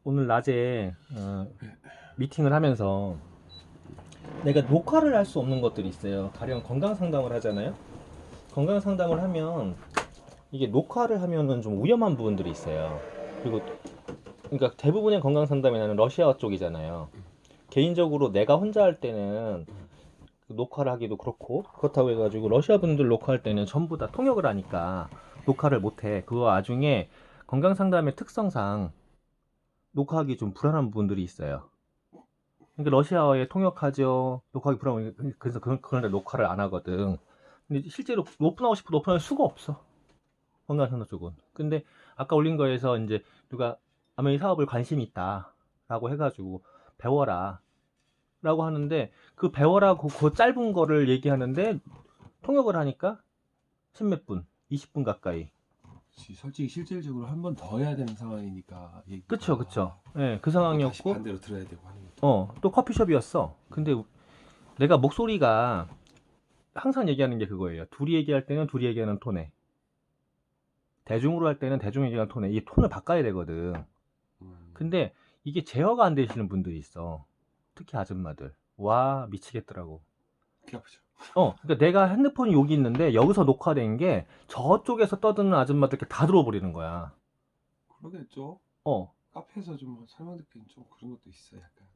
오늘 낮에 미팅을 하면서 내가 녹화를 할 수 없는 것들이 있어요. 가령 건강 상담을 하잖아요. 건강 상담을 하면 이게 녹화를 하면은 좀 위험한 부분들이 있어요. 그리고 그러니까 대부분의 건강 상담이 나는 러시아어 쪽이잖아요. 개인적으로 내가 혼자 할 때는 녹화를 하기도 그렇다고 해가지고 러시아 분들 녹화할 때는 전부 다 통역을 하니까 녹화를 못해. 그거 나중에 건강 상담의 특성상 녹화하기 좀 불안한 부분들이 있어요. 그러니까 러시아어에 통역하죠. 녹화하기 불안해. 그래서 그런데 녹화를 안 하거든. 근데 실제로 오픈하고 싶어도 오픈할 수가 없어. 건강상담 쪽은. 근데 아까 올린 거에서 이제 누가 아마 이 사업을 관심이 있다라고 해가지고 배워라 라고 하는데 그 배워라고 그 짧은 거를 얘기하는데 통역을 하니까 십몇 분, 20분 가까이. 솔직히 실질적으로 한 번 더 해야 되는 상황이니까 그쵸, 그쵸. 얘기가 예, 그 또 다시 상황이었고, 반대로 들어야 되고 하는 것도. 또 커피숍이었어. 근데 내가 목소리가 항상 얘기하는 게 그거예요. 둘이 얘기할 때는 둘이 얘기하는 톤에, 대중으로 할 때는 대중 얘기하는 톤에, 이 톤을 바꿔야 되거든. 음, 근데 이게 제어가 안 되시는 분들이 있어. 특히 아줌마들. 와, 미치겠더라고. 귀 아프죠. 그러니까 내가 핸드폰이 여기 있는데 여기서 녹화된 게 저쪽에서 떠드는 아줌마들께 다 들어버리는 거야. 그러겠죠. 어, 카페에서 좀 설명듣기는 좀 그런 것도 있어요. 약간.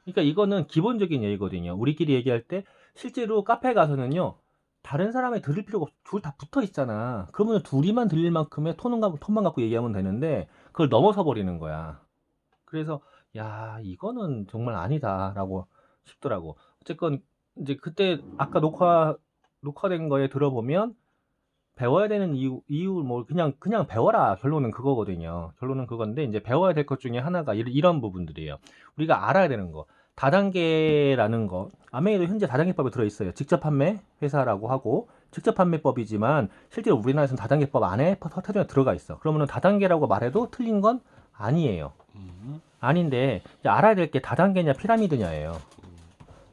그러니까 이거는 기본적인 예의거든요. 우리끼리 얘기할 때 실제로 카페 가서는요. 다른 사람이 들을 필요가 없어. 둘 다 붙어 있잖아. 그러면 둘이만 들릴 만큼의 톤만 갖고 얘기하면 되는데 그걸 넘어서 버리는 거야. 그래서 야, 이거는 정말 아니다라고 싶더라고. 어쨌건 이제 그때 아까 녹화된 거에 들어보면 배워야 되는 이유 뭐 그냥 배워라. 결론은 그거거든요. 결론은 그건데 이제 배워야 될 것 중에 하나가 이런 부분들이에요. 우리가 알아야 되는 거. 다단계라는 거. 아메이도 현재 다단계법에 들어 있어요. 직접 판매 회사라고 하고 직접 판매법이지만 실제로 우리나라에서는 다단계법 안에 터전에 들어가 있어. 그러면은 다단계라고 말해도 틀린 건 아니에요. 음, 아닌데 이제 알아야 될 게 다단계냐 피라미드냐예요.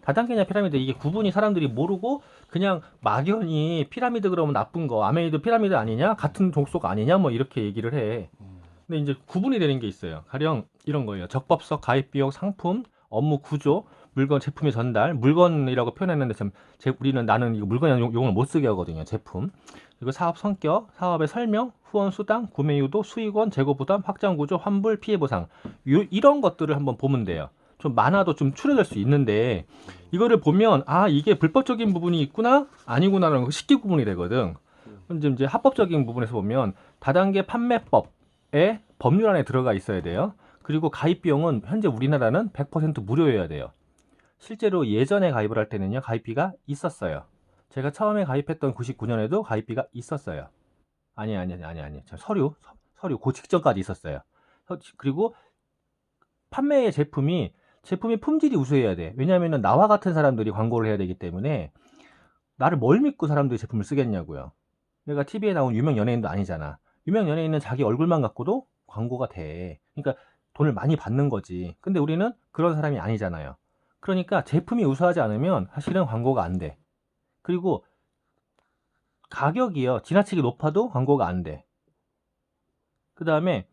다단계냐 피라미드 이게 구분이 사람들이 모르고 그냥 막연히 피라미드 그러면 나쁜 거 아메이드 피라미드 아니냐 같은 족속 아니냐 뭐 이렇게 얘기를 해. 음, 근데 이제 구분이 되는 게 있어요. 가령 이런 거예요. 적법성, 가입 비용, 상품, 업무 구조, 물건, 제품의 전달, 물건이라고 표현했는데 우리는 나는 이거 물건이라는 용어를 못 쓰게 하거든요. 제품. 그리고 사업 성격, 사업의 설명, 후원 수당, 구매 유도, 수익원, 재고 부담, 확장 구조, 환불, 피해 보상. 이런 것들을 한번 보면 돼요. 좀 많아도 좀 추려질 수 있는데 이거를 보면 아 이게 불법적인 부분이 있구나 아니구나라는 거 쉽게 구분이 되거든. 음, 근데 이제 합법적인 부분에서 보면 다단계 판매법에 법률 안에 들어가 있어야 돼요. 그리고 가입 비용은 현재 우리나라는 100% 무료여야 돼요. 실제로 예전에 가입을 할 때는요 가입비가 있었어요. 제가 처음에 가입했던 99년에도 가입비가 있었어요. 아니. 서류 그 직전까지 있었어요. 그리고 판매의 제품이 품질이 우수해야 돼. 왜냐하면 나와 같은 사람들이 광고를 해야 되기 때문에 나를 뭘 믿고 사람들이 제품을 쓰겠냐고요. 내가 TV에 나온 유명 연예인도 아니잖아. 유명 연예인은 자기 얼굴만 갖고도 광고가 돼. 그러니까 돈을 많이 받는 거지. 근데 우리는 그런 사람이 아니잖아요. 그러니까 제품이 우수하지 않으면 사실은 광고가 안 돼. 그리고 가격이요. 지나치게 높아도 광고가 안 돼. 그 다음에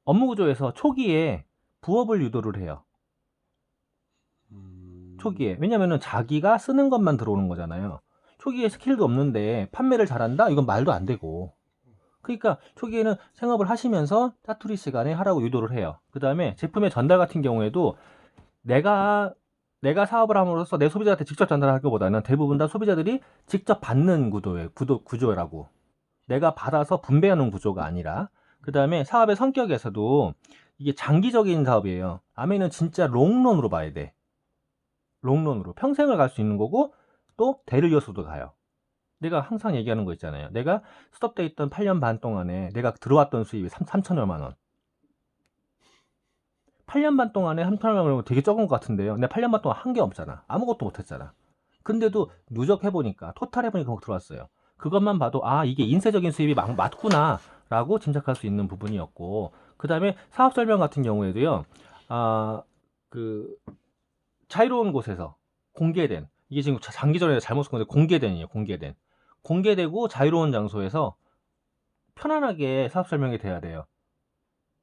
업무 구조에서 초기에 부업을 유도를 해요. 초기에. 왜냐면은 자기가 쓰는 것만 들어오는 거잖아요. 초기에 스킬도 없는데 판매를 잘한다? 이건 말도 안 되고. 그러니까 초기에는 생업을 하시면서 짜투리 시간에 하라고 유도를 해요. 그 다음에 제품의 전달 같은 경우에도 내가 사업을 함으로써 내 소비자한테 직접 전달할 것보다는 대부분 다 소비자들이 직접 받는 구조라고. 내가 받아서 분배하는 구조가 아니라. 그 다음에 사업의 성격에서도 이게 장기적인 사업이에요. 아메는 진짜 롱런으로 봐야 돼. 롱런으로. 평생을 갈 수 있는 거고 또 대를 이어서도 가요. 내가 항상 얘기하는 거 있잖아요. 내가 스톱돼 있던 8년 반 동안에 내가 들어왔던 수입이 3천여만 원. 8년 반 동안에 3천여만 원 되게 적은 것 같은데요. 내가 8년 반 동안 한 게 없잖아. 아무것도 못했잖아. 근데도 누적해보니까, 토탈 해보니까 들어왔어요. 그것만 봐도, 아, 이게 인쇄적인 수입이 맞구나. 라고 짐작할 수 있는 부분이었고, 그 다음에 사업 설명 같은 경우에도요, 아, 그, 자유로운 곳에서 공개된, 이게 지금 장기전에 잘못 쓴 건데, 공개된. 공개되고 자유로운 장소에서 편안하게 사업 설명이 돼야 돼요.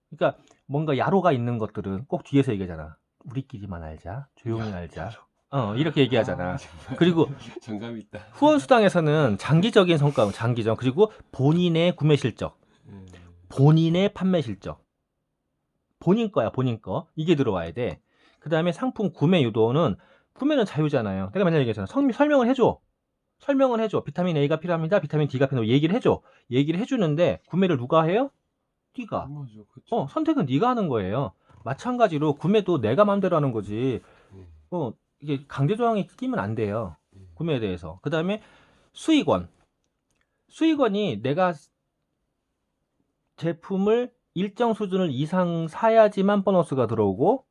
그러니까 뭔가 야로가 있는 것들은 꼭 뒤에서 얘기하잖아. 우리끼리만 알자. 조용히 알자. 이렇게 얘기하잖아. 아, 정말 그리고 정감 있다. 후원수당에서는 장기적인 성과, 장기적, 그리고 본인의 구매 실적, 본인의 판매 실적, 본인 거야, 본인 거. 이게 들어와야 돼. 그 다음에 상품 구매 유도는, 구매는 자유잖아요. 내가 맨날 얘기했잖아. 설명을 해줘. 설명을 해줘. 비타민 A가 필요합니다. 비타민 D가 필요합니다. 얘기를 해줘. 얘기를 해주는데, 구매를 누가 해요? 네가. 맞아, 그쵸. 선택은 네가 하는 거예요. 마찬가지로 구매도 내가 마음대로 하는 거지. 이게 강제 조항이 끼면 안 돼요. 구매에 대해서. 그 다음에 수익원. 수익원이 내가 제품을 일정 수준을 이상 사야지만 보너스가 들어오고,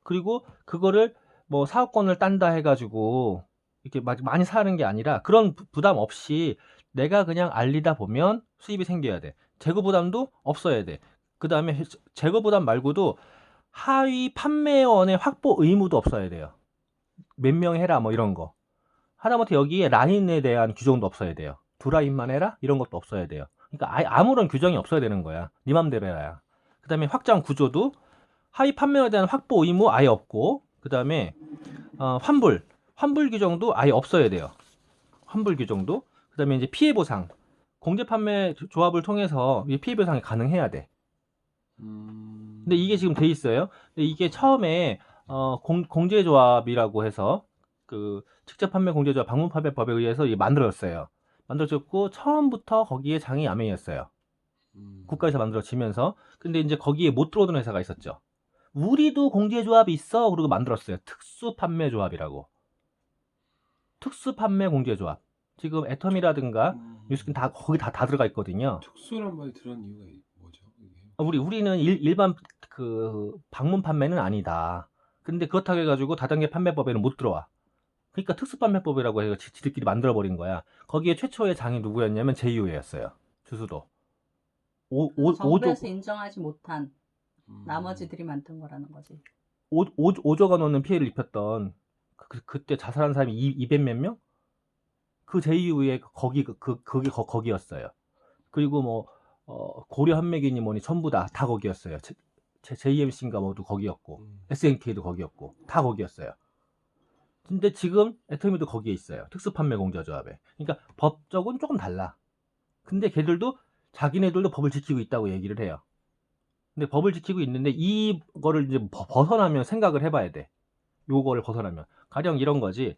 그리고 그거를 뭐 사업권을 딴다 해가지고 이렇게 많이 사는 게 아니라 그런 부담 없이 내가 그냥 알리다 보면 수입이 생겨야 돼. 재고 부담도 없어야 돼. 그 다음에 재고 부담 말고도 하위 판매원의 확보 의무도 없어야 돼요. 몇 명 해라 뭐 이런 거. 하다못해 여기에 라인에 대한 규정도 없어야 돼요. 두 라인만 해라 이런 것도 없어야 돼요. 그러니까 아무런 규정이 없어야 되는 거야. 네 맘대로 해라. 그 다음에 확장 구조도 하위 판매에 대한 확보 의무 아예 없고, 그 다음에 환불 규정도 아예 없어야 돼요. 환불 규정도. 그 다음에 이제 피해 보상, 공제 판매 조합을 통해서 피해 보상이 가능해야 돼. 근데 이게 지금 돼 있어요. 근데 이게 처음에 공제조합이라고 해서 그 직접 판매 공제조합 방문 판매법에 의해서 이게 만들어졌어요. 만들어졌고 처음부터 거기에 장이 야매였어요. 국가에서 만들어지면서. 근데 이제 거기에 못 들어오던 회사가 있었죠. 우리도 공제조합이 있어. 그리고 만들었어요. 특수판매조합이라고. 특수판매 공제조합. 지금 애텀이라든가 뉴스킨 다 거기 다 들어가 있거든요. 특수란 말이 들은 이유가 뭐죠? 이게? 우리는 일반 그 방문 판매는 아니다. 근데 그렇다고 해가지고 다단계 판매법에는 못 들어와. 그러니까 특수판매법이라고 해서 지들끼리 만들어버린 거야. 거기에 최초의 장이 누구였냐면 제이유였어요. 주수도. 정부에서 인정하지 못한 나머지들이 만든 거라는 거지. 5조가 넘는 피해를 입혔던 그때 자살한 사람이 200몇 명? 그 제이유의 그게 거기였어요. 그리고 뭐 고려 한맥이니 뭐니 전부 다 거기였어요. JMC인가 뭐도 거기였고 SNK도 거기였고 다 거기였어요. 근데 지금 애터미도 거기에 있어요. 특수판매 공제조합에. 그러니까 법적은 조금 달라. 근데 걔들도 자기네들도 법을 지키고 있다고 얘기를 해요. 근데 법을 지키고 있는데 이거를 이제 벗어나면 생각을 해봐야 돼. 요거를 벗어나면. 가령 이런 거지.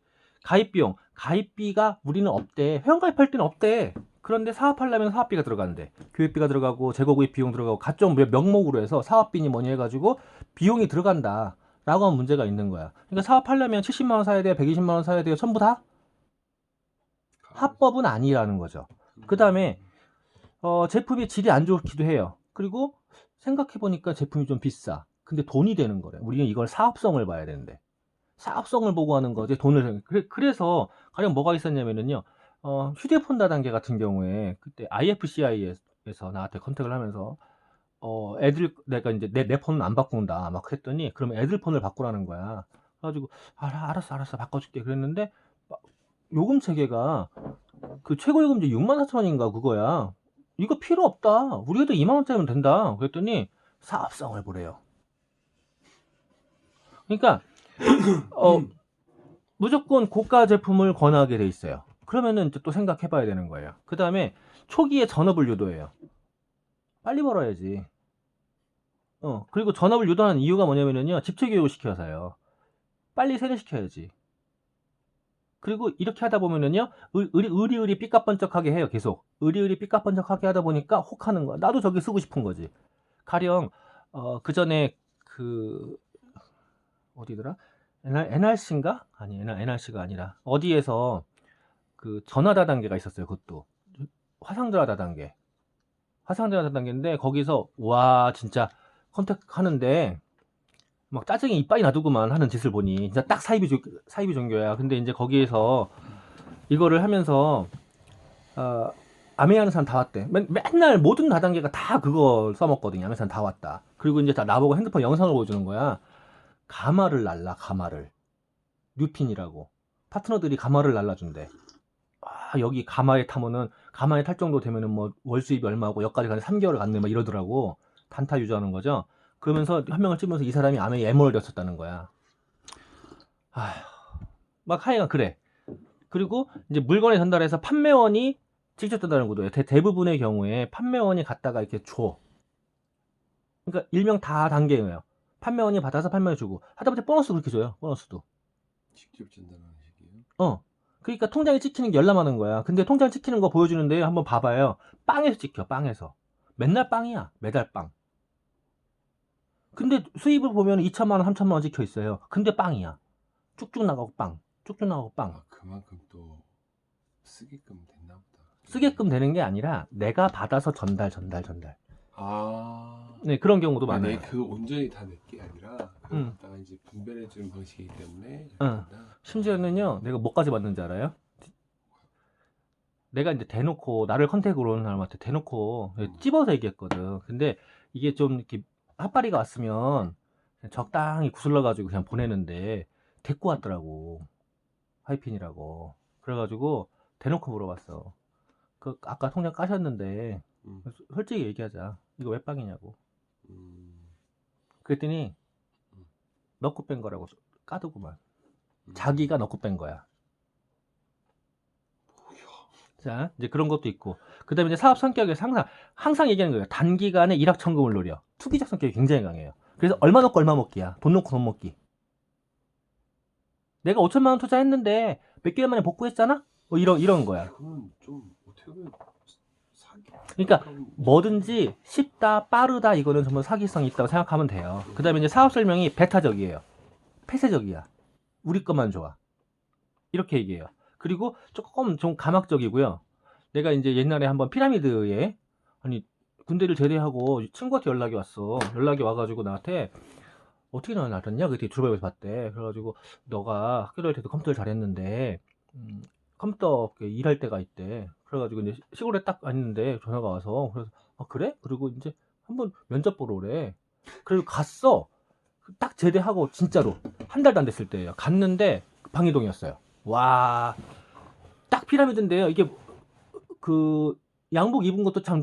가입비가 우리는 없대. 회원가입할 때는 없대. 그런데 사업하려면 사업비가 들어가는데 교육비가 들어가고 재고구입 비용 들어가고 각종 명목으로 해서 사업비니 뭐니 해가지고 비용이 들어간다 라고 하는 문제가 있는 거야. 그러니까 사업하려면 70만원 사야 돼요? 120만원 사야 돼요? 전부 다? 합법은 아니라는 거죠. 그 다음에 제품이 질이 안 좋기도 해요. 그리고 생각해보니까 제품이 좀 비싸. 근데 돈이 되는 거래. 우리는 이걸 사업성을 봐야 되는데 사업성을 보고 하는 거지 돈을. 그래서 가령 뭐가 있었냐면은요, 휴대폰 다단계 같은 경우에 그때 IFCI에서 나한테 컨택을 하면서 내가 이제 내 폰은 안 바꾼다 막 그랬더니 그러면 애들 폰을 바꾸라는 거야. 그래가지고 알았어 바꿔줄게 그랬는데 요금 체계가 그 최고 요금제 64,000원인가 그거야. 이거 필요 없다. 우리 애도 2만원짜리면 된다. 그랬더니 사업성을 보래요. 그러니까 무조건 고가 제품을 권하게 돼 있어요. 그러면은 이제 또 생각해 봐야 되는 거예요. 그 다음에 초기에 전업을 유도해요. 빨리 벌어야지. 그리고 전업을 유도하는 이유가 뭐냐면요, 집체 교육을 시켜서요. 빨리 세뇌시켜야지. 그리고 이렇게 하다 보면은요, 의리 삐까번쩍하게 해요. 계속 의리 삐까번쩍하게 하다 보니까 혹하는 거야. 나도 저기 쓰고 싶은 거지. 가령 그 전에 그 어디더라? NRC인가? 아니, NRC가 아니라 어디에서 그 전화 다단계가 있었어요. 그것도 화상전화 다단계. 화상전화 다단계인데 거기서 와 진짜 컨택하는데 막 짜증이 이빨이 나두고만 하는 짓을 보니 진짜 딱 사이비 종교야. 근데 이제 거기에서 이거를 하면서 아메하는 사람 다 왔대. 맨날 모든 다단계가 다 그거 써먹거든요. 아메 사람 다 왔다. 그리고 이제 다 나보고 핸드폰 영상을 보여주는 거야. 가마를 날라. 가마를 뉴핀이라고 파트너들이 가마를 날라준대. 여기 가마에 타면은 가만히 탈 정도 되면은 뭐 월 수입이 얼마고 여기까지 가는 3개월 갔네 막 이러더라고. 단타 유저하는 거죠. 그러면서 한 명을 찍으면서 이 사람이 암에 애몰렸었다는 거야. 아휴, 막 하여간 그래. 그리고 이제 물건에 전달해서 판매원이 직접 전달하는 구도예요. 대부분의 경우에 판매원이 갖다가 이렇게 줘. 그러니까 일명 다 단계예요. 판매원이 받아서 판매해 주고 하다못해 보너스 그렇게 줘요. 보너스도. 직접 전달하는 식이에요. 그러니까 통장에 찍히는 게 열나마는 거야. 근데 통장 찍히는 거 보여주는데 한번 봐봐요. 빵에서 찍혀. 빵에서. 맨날 빵이야. 매달 빵. 근데 수입을 보면 2천만 원, 3천만 원 찍혀 있어요. 근데 빵이야. 쭉쭉 나가고 빵. 쭉쭉 나가고 빵. 아, 그만큼 또 쓰게끔 됐나 보다. 쓰게끔 되는 게 아니라 내가 받아서 전달. 아. 네, 그런 경우도 많아요. 네, 그 온전히 다 내게 아니라 그걸 갖다가 이제 분별해 주는 방식이기 때문에. 심지어는요, 내가 뭐까지 받는지 알아요? 내가 이제 대놓고 나를 컨택으로 오는 사람한테 대놓고 찝어서 얘기했거든. 근데 이게 좀 이렇게 핫바리가 왔으면 그냥 적당히 구슬러가지고 그냥 보내는데 데리고 왔더라고. 하이핀이라고. 그래가지고 대놓고 물어봤어. 그 아까 통장 까셨는데 솔직히 얘기하자. 이거 왜 빵이냐고. 그랬더니 넣고 뺀 거라고 까두고만. 자기가 넣고 뺀 거야. 자, 이제 그런 것도 있고. 그 다음에 이제 사업 성격에서 항상 얘기하는 거예요. 단기간에 일확천금을 노려. 투기적 성격이 굉장히 강해요. 그래서 얼마 넣고 얼마 먹기야. 돈 넣고 돈 먹기. 내가 5천만 원 투자했는데 몇 개월 만에 복구했잖아? 뭐 이런 거야. 그건 좀 어떻게 보면 사기. 그러니까 뭐든지 쉽다, 빠르다 이거는 정말 사기성이 있다고 생각하면 돼요. 그 다음에 이제 사업 설명이 배타적이에요. 폐쇄적이야. 우리 것만 좋아. 이렇게 얘기해요. 그리고 조금 좀 감학적이고요. 내가 이제 옛날에 한번 피라미드에 군대를 제대하고 친구한테 연락이 왔어. 연락이 와가지고 나한테 어떻게 나 알았냐? 그때 주로백에서 봤대. 그래가지고 너가 학교 다닐 때도 컴퓨터를 잘했는데 컴퓨터 일할 때가 있대. 그래가지고 이제 시골에 딱 왔는데 전화가 와서 그래서 그래? 그리고 이제 한번 면접 보러 오래. 그리고 갔어. 딱 제대하고 진짜로 한 달도 안 됐을 때예요. 갔는데 방이동이었어요. 와, 딱 피라미드인데요. 이게 그 양복 입은 것도 참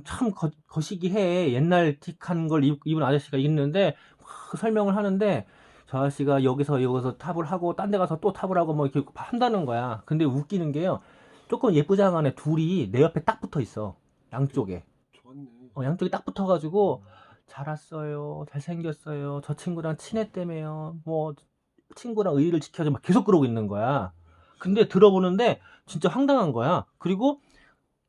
거시기해. 옛날 틱한 걸 입은 아저씨가 있는데 막 설명을 하는데 저 아저씨가 여기서 탑을 하고 딴 데 가서 또 탑을 하고 뭐 이렇게 한다는 거야. 근데 웃기는 게요. 조금 예쁘장한 둘이 내 옆에 딱 붙어 있어. 양쪽에. 좋았네. 양쪽에 딱 붙어가지고 잘 왔어요. 잘생겼어요. 저 친구랑 친했다며요. 뭐 친구랑 의의를 지켜줘 막 계속 그러고 있는 거야. 근데 들어보는데 진짜 황당한 거야. 그리고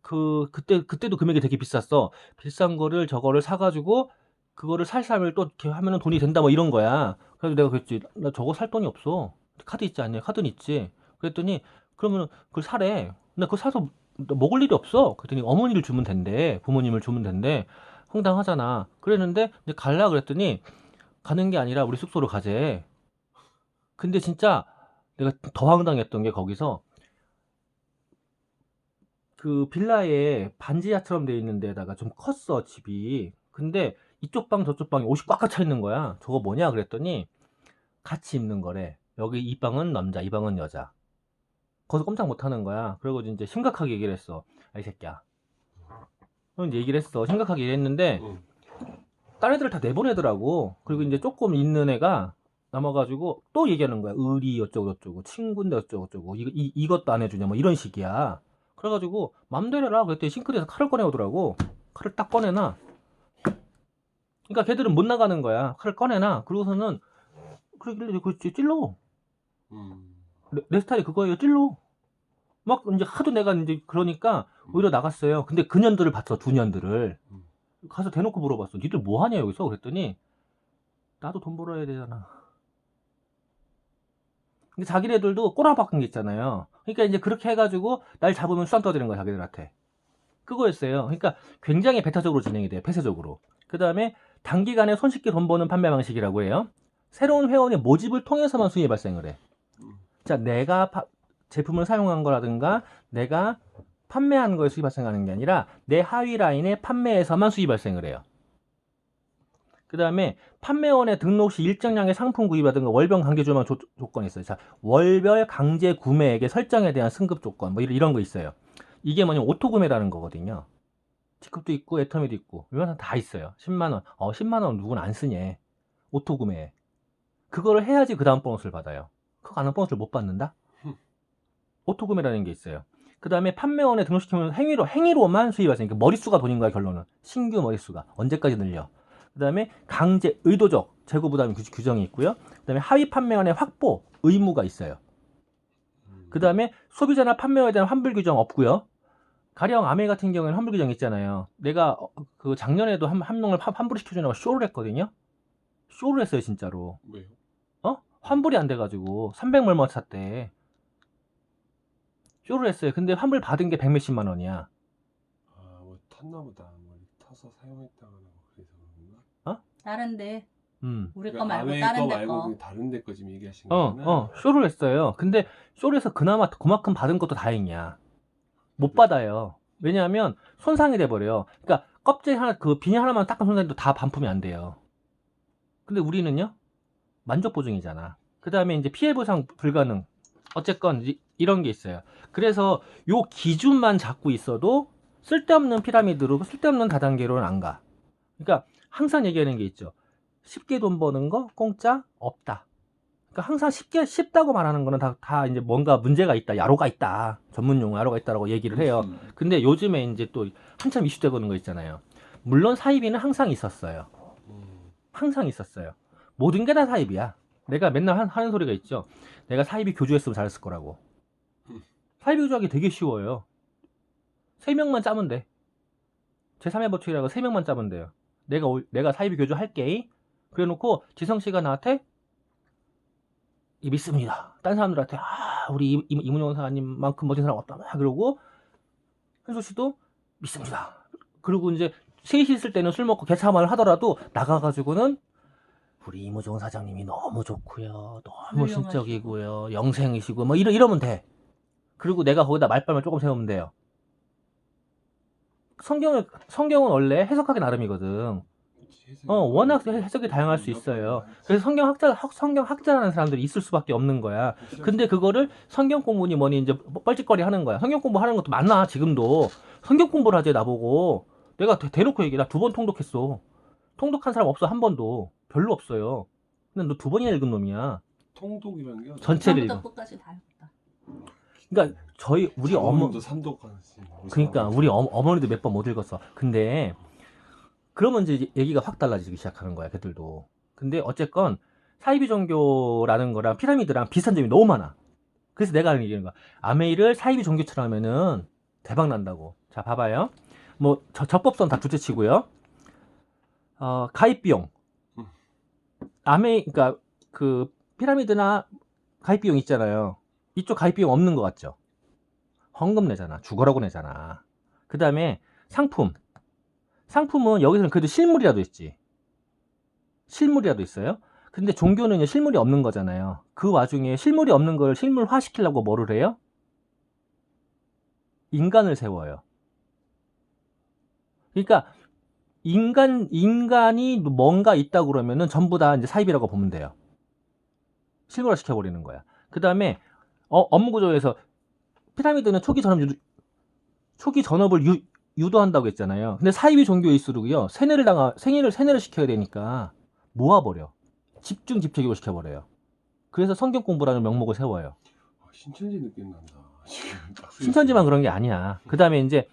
그때도 금액이 되게 비쌌어. 비싼 거를 저거를 사가지고 그거를 살 사람을 또 이렇게 하면은 돈이 된다 뭐 이런 거야. 그래서 내가 그랬지. 나 저거 살 돈이 없어. 카드 있지 않냐? 카드는 있지. 그랬더니 그러면은 그걸 사래. 근데 그거 사서 먹을 일이 없어. 그랬더니 어머니를 주면 된대. 부모님을 주면 된대. 황당하잖아. 그랬는데 이제 갈라 그랬더니 가는 게 아니라 우리 숙소로 가재. 근데 진짜 내가 더 황당했던 게 거기서 그 빌라에 반지하처럼 돼 있는 데다가 좀 컸어 집이. 근데 이쪽 방 저쪽 방이 옷이 꽉꽉 차 있는 거야. 저거 뭐냐 그랬더니 같이 입는 거래. 여기 이 방은 남자, 이 방은 여자. 거기서 꼼짝 못 하는 거야. 그리고 이제 심각하게 얘기를 했어. 이 새끼야. 그럼 이제 얘기를 했어. 심각하게 얘기했는데 다른 애들을 다 내보내더라고. 그리고 이제 조금 있는 애가 남아가지고 또 얘기하는 거야. 의리 어쩌고 저쩌고 친구인데 어쩌고 저쩌고 이것도 안 해주냐 뭐 이런 식이야. 그래가지고 맘대로 해라 그랬더니 싱크대에서 칼을 꺼내오더라고. 칼을 딱 꺼내놔. 그러니까 걔들은 못 나가는 거야. 칼을 꺼내놔. 그러고서는 그러길래 그렇지 찔러. 내 스타일이 그거예요. 찔러. 막 이제 하도 내가 이제 그러니까 오히려 나갔어요. 근데 그 년들을 봤어. 두 년들을. 가서 대놓고 물어봤어. 니들 뭐 하냐 여기서? 그랬더니 나도 돈 벌어야 되잖아. 근데 자기네들도 꼬라박은 게 있잖아요. 그러니까 이제 그렇게 해가지고 날 잡으면 수단 떠드는 거야 자기들한테. 그거였어요. 그러니까 굉장히 배타적으로 진행이 돼요. 폐쇄적으로. 그 다음에 단기간에 손쉽게 돈 버는 판매 방식이라고 해요. 새로운 회원의 모집을 통해서만 수익이 발생을 해. 자, 내가 제품을 사용한 거라든가 내가 판매한 거에 수익이 발생하는 게 아니라 내 하위 라인의 판매에서만 수익이 발생을 해요. 그 다음에 판매원에 등록 시 일정량의 상품 구입이라든가 월별 강제 주문 조건이 있어요. 자, 월별 강제 구매액의 설정에 대한 승급 조건 뭐 이런 거 있어요. 이게 뭐냐면 오토구매라는 거거든요. T컵도 있고 애터미도 있고 이건 다 있어요. 10만원 10만원 누구는 안 쓰냐 오토구매에. 그거를 해야지 그 다음 보너스를 받아요. 그거 안 하면 보너스를 못 받는다? 오토구매라는 게 있어요. 그 다음에 판매원에 등록시키면 행위로만 수입하세요. 그러니까 머릿수가 돈인 거야 결론은. 신규 머릿수가 언제까지 늘려. 그 다음에 강제 의도적 재고 부담 규정이 있고요. 그 다음에 하위 판매원의 확보 의무가 있어요. 그 다음에 소비자나 판매원에 대한 환불 규정 없고요. 가령 아메 같은 경우에는 환불 규정 있잖아요. 내가 그 작년에도 한 명을 환불 시켜주려고 쇼를 했거든요. 쇼를 했어요 진짜로. 왜요? 환불이 안 돼가지고 300 얼마 찼대. 쇼를 했어요. 근데 환불 받은 게 100몇십만 원이야. 뭐 탔나 보다. 뭐 타서 사용했다거나 뭐 그래서 그런가? 다른데 우리 거 그러니까 말고 아메 다른 거 데 말고 거. 그냥 다른 데 거 지금 얘기하신 거구나. 쇼를 했어요. 근데 쇼를 해서 그나마 그만큼 받은 것도 다행이야. 못 받아요. 왜냐하면 손상이 돼버려요. 그러니까 껍질 하나, 그 비닐 하나만 닦은 손상도 다 반품이 안 돼요. 근데 우리는요? 만족 보증이잖아. 그 다음에 이제 피해 보상 불가능. 어쨌건 이런 게 있어요. 그래서 요 기준만 잡고 있어도 쓸데없는 피라미드로, 쓸데없는 다단계로는 안 가. 그러니까 항상 얘기하는 게 있죠. 쉽게 돈 버는 거 공짜 없다. 그러니까 항상 쉽다고 말하는 거는 다 이제 뭔가 문제가 있다, 야로가 있다, 전문 용어 야로가 있다라고 얘기를 해요. 근데 요즘에 이제 또 한참 이슈되고 있는 거 있잖아요. 물론 사이비는 항상 있었어요. 항상 있었어요. 모든 게 다 사이비야. 내가 맨날 하는 소리가 있죠. 내가 사이비 교주했으면 잘했을 거라고. 사이비 교주하기 되게 쉬워요. 3명만 짜면 돼. 제3의 법칙이라고 3명만 짜면 돼요. 내가 사이비 교주 할게. 그래 놓고 지성씨가 나한테 믿습니다. 딴 사람들한테 우리 이문영 사장님만큼 멋진 사람 없다. 그러고 현수씨도 믿습니다. 그리고 이제 셋이 있을 때는 술 먹고 개차만을 하더라도 나가가지고는 우리 이무종 사장님이 너무 좋고요, 너무 실적이고요, 영생이시고 뭐 이러면 돼. 그리고 내가 거기다 말빨만 조금 세우면 돼요. 성경은 원래 해석하기 나름이거든. 워낙 해석이 다양할 수 있어요. 그래서 성경학자라는 사람들이 있을 수밖에 없는 거야. 근데 그거를 성경 공부니 뭐니 이제 뻘짓거리 하는 거야. 성경 공부하는 것도 많아 지금도. 성경 공부를 하지 나보고. 내가 대놓고 얘기해. 나 2번 통독했어. 통독한 사람 없어 한 번도. 별로 없어요. 근데 너 2번이나 읽은 놈이야. 통독이라는 게 전체를 읽어. 끝까지 다 읽었다. 그러니까 우리 어머니도 삼독하지. 그러니까 우리 어머니도 몇 번 못 읽었어. 근데 그러면 이제 얘기가 확 달라지기 시작하는 거야, 걔들도. 근데 어쨌건 사이비 종교라는 거랑 피라미드랑 비슷한 점이 너무 많아. 그래서 내가 얘기하는 거야. 아메이를 사이비 종교처럼 하면은 대박 난다고. 자, 봐봐요. 뭐 적법성 다 둘째치고요. 가입 비용. 그러니까 그 피라미드나 가입 비용 있잖아요. 이쪽 가입 비용 없는 것 같죠? 헌금 내잖아. 죽어라고 내잖아. 그 다음에 상품은 여기서는 그래도 실물이라도 있지. 실물이라도 있어요. 근데 종교는 실물이 없는 거잖아요. 그 와중에 실물이 없는 걸 실물화 시키려고 뭐를 해요? 인간을 세워요. 그러니까 인간이 뭔가 있다 그러면은 전부 다 이제 사입이라고 보면 돼요. 실물화 시켜버리는 거야. 그 다음에 업무 구조에서 피라미드는 초기 전업을 유도한다고 했잖아요. 근데 사이비 종교일수록요, 세뇌를 시켜야 되니까 모아버려. 집중교육을 시켜버려요. 그래서 성경 공부라는 명목을 세워요. 신천지 느낌 난다. 신천지만 그런 게 아니야. 그 다음에 이제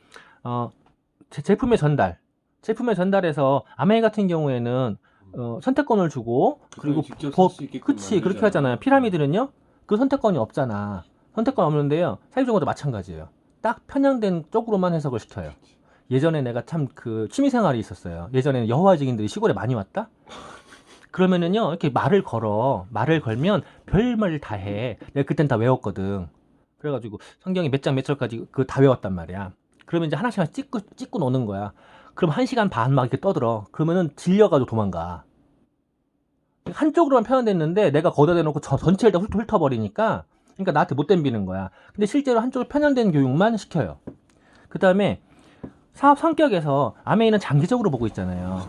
제품의 전달에서 아메이 같은 경우에는 선택권을 주고 그리고 그치 그렇게 하잖아요. 피라미드는요 그 선택권이 없잖아. 선택권 없는데요 사이비 종교도 마찬가지예요. 딱 편향된 쪽으로만 해석을 시켜요. 예전에 내가 참 그 취미생활이 있었어요. 예전에는 여호와 증인들이 시골에 많이 왔다. 그러면은요 이렇게 말을 걸면 별말 다 해. 내가 그땐 다 외웠거든. 그래가지고 성경이 몇 장 몇 절까지 그 다 외웠단 말이야. 그러면 이제 하나씩 찍고 노는 거야. 그럼 1시간 반 막 이렇게 떠들어. 그러면은 질려가지고 도망가. 한쪽으로만 편향됐는데 내가 거기다 대놓고 전체를 다 훑어버리니까 그러니까 나한테 못 덤비는 거야. 근데 실제로 한쪽으로 편향된 교육만 시켜요. 그 다음에 사업 성격에서 아메이는 장기적으로 보고 있잖아요.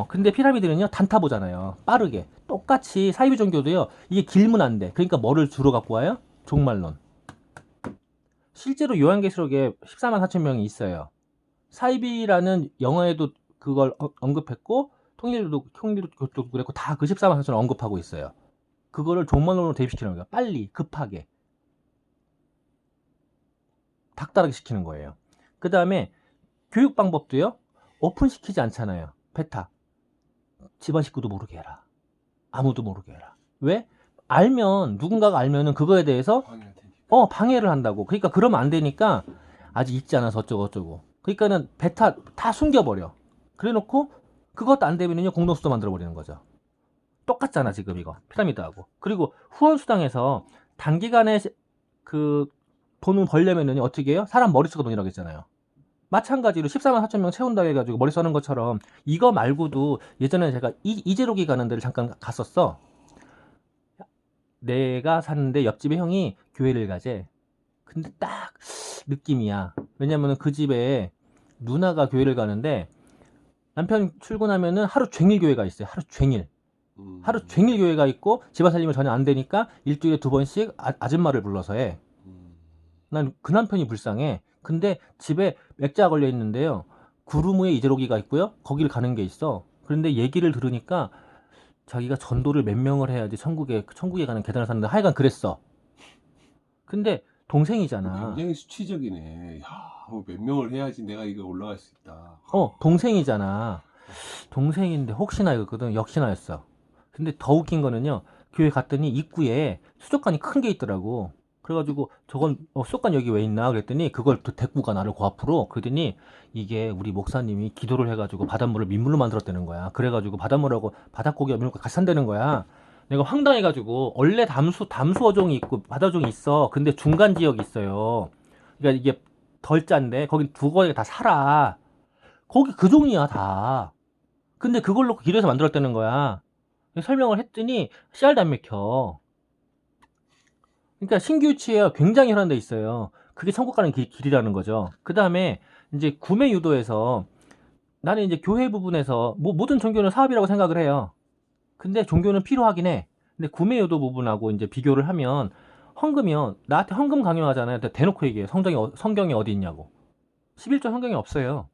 근데 피라미드는요 단타 보잖아요. 빠르게. 똑같이 사이비 종교도요 이게 길면 안 돼. 그러니까 뭐를 주로 갖고 와요? 종말론. 실제로 요한계시록에 14만 4천 명이 있어요. 사이비라는 영화에도 그걸 언급했고 통일교도 그랬고 다 그 14만 4천을 언급하고 있어요. 그거를 종말론으로 대입시키는 거예요. 빨리 급하게 닥달하게 시키는 거예요. 그 다음에 교육 방법도요. 오픈시키지 않잖아요. 베타. 집안 식구도 모르게 해라. 아무도 모르게 해라. 왜? 알면 누군가가 알면은 그거에 대해서 방해할 테니까. 방해를 한다고. 그러니까 그러면 안 되니까 아직 읽지 않아서 어쩌고 그러니까는 베타 다 숨겨버려. 그래놓고 그것도 안 되면은요 공동수도 만들어버리는 거죠. 똑같잖아 지금 이거 피라미드하고. 그리고 후원수당에서 단기간에 그 돈을 벌려면은 어떻게 해요? 사람 머리 쓰고 돈이라고 했잖아요. 마찬가지로 14만 4천 명 채운다 해가지고 머리 써는 것처럼 이거 말고도 예전에 제가 이재록이 가는 데를 잠깐 갔었어. 내가 사는데 옆집에 형이 교회를 가재. 근데 딱 느낌이야. 왜냐면은 그 집에 누나가 교회를 가는데 남편 출근하면은 하루 종일 교회가 있어요. 하루 종일. 하루 종일 교회가 있고 집안 살림을 전혀 안 되니까 일주일에 2번씩 아줌마를 불러서 해. 난 그 남편이 불쌍해. 근데 집에 맥자 걸려 있는데요. 구루무에 이재록이가 있고요. 거기를 가는 게 있어. 그런데 얘기를 들으니까 자기가 전도를 몇 명을 해야지 천국에 가는 계단을 사는데 하여간 그랬어. 근데 동생이잖아. 굉장히 수치적이네. 야, 몇 명을 해야지 내가 이거 올라갈 수 있다. 동생이잖아. 동생인데 혹시나 이거거든. 역시나였어. 근데 더 웃긴 거는요. 교회 갔더니 입구에 수족관이 큰 게 있더라고. 그래가지고 저건 수족관 여기 왜 있나 그랬더니 그걸 또 데리고 가 나를 그 앞으로. 그러더니 이게 우리 목사님이 기도를 해가지고 바닷물을 민물로 만들었다는 거야. 그래가지고 바닷물하고 바닷고기와 민물과 같이 산다는 거야. 내가 황당해가지고 원래 담수 어종이 있고 바다종이 있어. 근데 중간 지역이 있어요. 그러니까 이게 덜 짠데 거기 두 가지가 다 살아. 거기 그 종이야 다. 근데 그걸 놓고 길에서 만들었다는 거야. 설명을 했더니 씨알도 안 맥혀. 그러니까 신규치에 굉장히 혈안돼 있어요. 그게 천국 가는 길이라는 거죠. 그 다음에 이제 구매 유도에서 나는 이제 교회 부분에서 모든 종교는 사업이라고 생각을 해요. 근데 종교는 필요하긴 해. 근데 구매 유도 부분하고 이제 비교를 하면 헌금이요. 나한테 헌금 강요하잖아요. 대놓고 얘기해요. 성경이 어디 있냐고. 11조 성경이 없어요.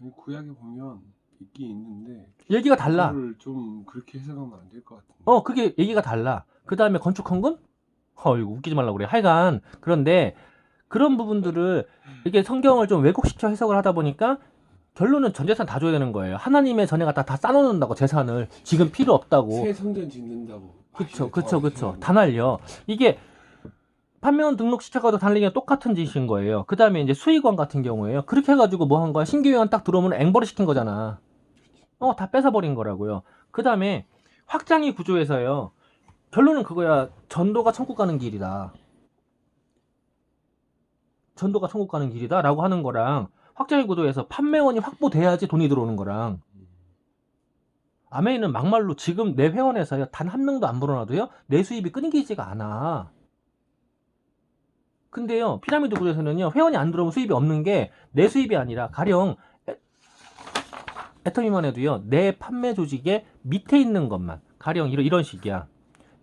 아니, 구약에 보면 있긴 있는데 얘기가 달라. 그거를 좀 그렇게 해석하면 안 될 것 같은데. 그게 얘기가 달라. 그 다음에 건축 헌금? 이거 웃기지 말라고 그래. 하여간 그런데 그런 부분들을 이게 성경을 좀 왜곡시켜 해석을 하다 보니까 결론은 전 재산 다 줘야 되는 거예요. 하나님의 전에 갖다 다 쌓아놓는다고 재산을 지금 필요 없다고. 새 성전 짓는다고. 그쵸. 다 날려. 이게 판매원 등록 시켜가지고 달리기가 똑같은 짓인 거예요. 그 다음에 이제 수의관 같은 경우에요. 그렇게 해가지고 뭐 한 거야? 신규회원 딱 들어오면 앵벌이 시킨 거잖아. 다 뺏어버린 거라고요. 그 다음에 확장위 구조에서요. 결론은 그거야. 전도가 천국 가는 길이다. 전도가 천국 가는 길이다 라고 하는 거랑 확장위 구조에서 판매원이 확보돼야지 돈이 들어오는 거랑 아메이는 막말로 지금 내 회원에서요. 단 한 명도 안 불어놔도요. 내 수입이 끊기지가 않아. 근데요. 피라미드 구조에서는요. 회원이 안 들어오면 수입이 없는 게 내 수입이 아니라 가령 애터미만 해도요. 내 판매 조직의 밑에 있는 것만 가령 이런 식이야.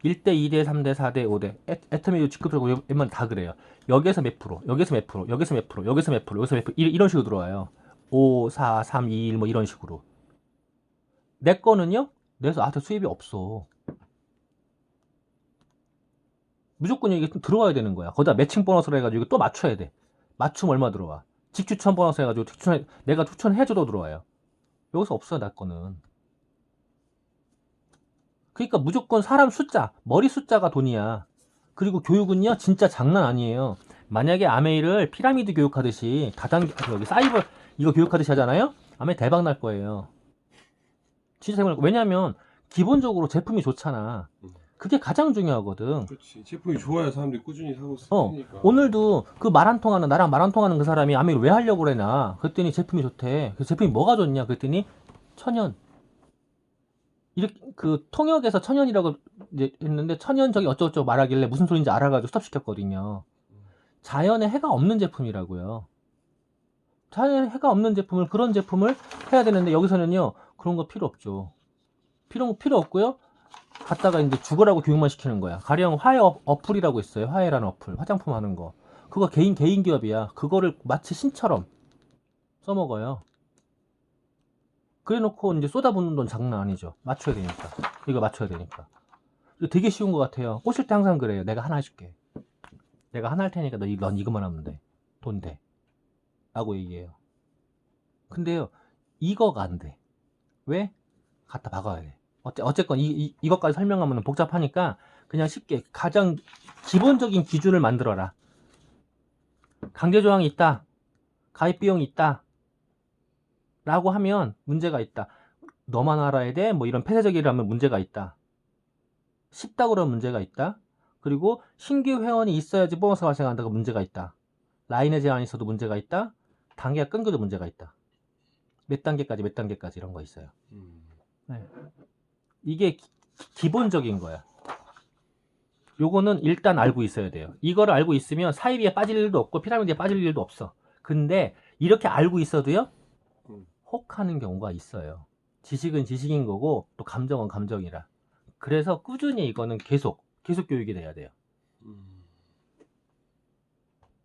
1대, 2대, 3대, 4대, 5대 애터미도 직급적으로 웬만 다 그래요. 여기에서 몇 프로, 여기서 몇 프로, 여기서 몇 프로, 여기서 몇 프로, 여기서 몇 프로 이런 식으로 들어와요. 5, 4, 3, 2, 1 뭐 이런 식으로. 내 거는요. 내서 수입이 없어. 무조건 이게 좀 들어와야 되는 거야. 거기다 매칭 보너스로 해가지고 또 맞춰야 돼. 맞춤 얼마 들어와. 직추천 보너스 해가지고 내가 추천해줘도 들어와요. 여기서 없어요, 나 거는. 그러니까 무조건 사람 숫자, 머리 숫자가 돈이야. 그리고 교육은요, 진짜 장난 아니에요. 만약에 아메이를 피라미드 교육하듯이 여기 사이버 이거 교육하듯이 하잖아요? 아메이 대박 날 거예요. 진짜 대박 날 거예요. 왜냐면 기본적으로 제품이 좋잖아. 그게 가장 중요하거든. 그렇지. 제품이 좋아야 사람들이 꾸준히 사고 쓰니까. 오늘도 그 말 안 통하는 나랑 말 안 통하는 그 사람이 아메이를 왜 하려고 그래나? 그랬더니 제품이 좋대. 그 제품이 뭐가 좋냐? 그랬더니 천연. 이렇게 그 통역에서 천연이라고 이제 했는데 천연 저기 어쩌고저쩌고 말하길래 무슨 소리인지 알아가지고 스톱시켰거든요. 자연에 해가 없는 제품이라고요. 자연에 해가 없는 제품을 그런 제품을 해야 되는데 여기서는요 그런 거 필요 없죠. 필요 없고요. 갖다가 이제 죽으라고 교육만 시키는 거야. 가령 화해 어플이라고 있어요. 화해라는 어플. 화장품 하는 거. 그거 개인 기업이야. 그거를 마치 신처럼 써먹어요. 그래 놓고 이제 쏟아붓는 돈 장난 아니죠. 맞춰야 되니까. 이거 맞춰야 되니까. 이거 되게 쉬운 것 같아요. 꼬실 때 항상 그래요. 내가 하나 해줄게. 내가 하나 할 테니까 넌 이것만 하면 돼. 돈 돼. 라고 얘기해요. 근데요, 이거가 안 돼. 왜? 갖다 박아야 돼. 어쨌건 이것까지 설명하면 복잡하니까 그냥 쉽게 가장 기본적인 기준을 만들어라. 강제조항이 있다. 가입 비용이 있다. 라고 하면 문제가 있다. 너만 알아야 돼. 뭐 이런 폐쇄적이라면 문제가 있다. 쉽다 그러면 문제가 있다. 그리고 신규 회원이 있어야지 보너스가 발생한다고 문제가 있다. 라인에 제한이 있어도 문제가 있다. 단계가 끊겨도 문제가 있다. 몇 단계까지 이런 거 있어요. 네. 이게 기본적인 거야. 요거는 일단 알고 있어야 돼요. 이거를 알고 있으면 사이비에 빠질 일도 없고 피라미드에 빠질 일도 없어. 근데 이렇게 알고 있어도요, 혹하는 경우가 있어요. 지식은 지식인 거고 또 감정은 감정이라. 그래서 꾸준히 이거는 계속 교육이 돼야 돼요.